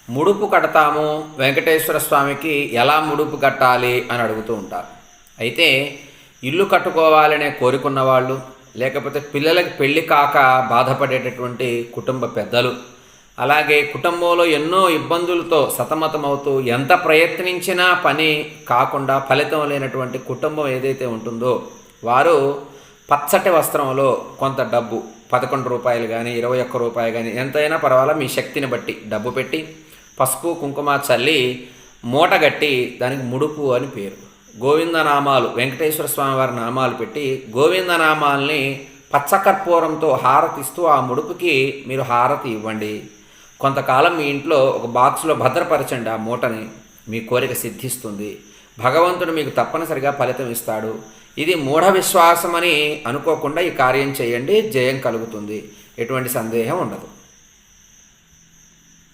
ముడుపు కడతాము వెంకటేశ్వర స్వామికి, ఎలా ముడుపు కట్టాలి అని అడుగుతూ ఉంటారు. అయితే ఇల్లు కట్టుకోవాలనే కోరుకున్న వాళ్ళు, లేకపోతే పిల్లలకి పెళ్ళి కాక బాధపడేటటువంటి కుటుంబ పెద్దలు, అలాగే కుటుంబంలో ఎన్నో ఇబ్బందులతో సతమతమవుతూ ఎంత ప్రయత్నించినా పని కాకుండా ఫలితం లేనటువంటి కుటుంబం ఏదైతే ఉంటుందో వారు పచ్చటి వస్త్రంలో కొంత డబ్బు 11 రూపాయలు కానీ 21 రూపాయలు కానీ ఎంతైనా పర్వాలా మీ శక్తిని బట్టి డబ్బు పెట్టి పసుపు కుంకుమ చల్లి మూటగట్టి దానికి ముడుపు అని పేరు. గోవిందనామాలు, వెంకటేశ్వర స్వామి వారి నామాలు పెట్టి గోవిందనామాల్ని పచ్చకర్పూరంతో హారతిస్తూ ఆ ముడుపుకి మీరు హారతి ఇవ్వండి. కొంతకాలం మీ ఇంట్లో ఒక బాక్స్లో భద్రపరచండి ఆ మూటని. మీ కోరిక సిద్ధిస్తుంది. భగవంతుడు మీకు తప్పనిసరిగా ఫలితం ఇస్తాడు. ఇది మూఢ విశ్వాసం అని అనుకోకుండా ఈ కార్యం చేయండి, జయం కలుగుతుంది. ఎటువంటి సందేహం ఉండదు.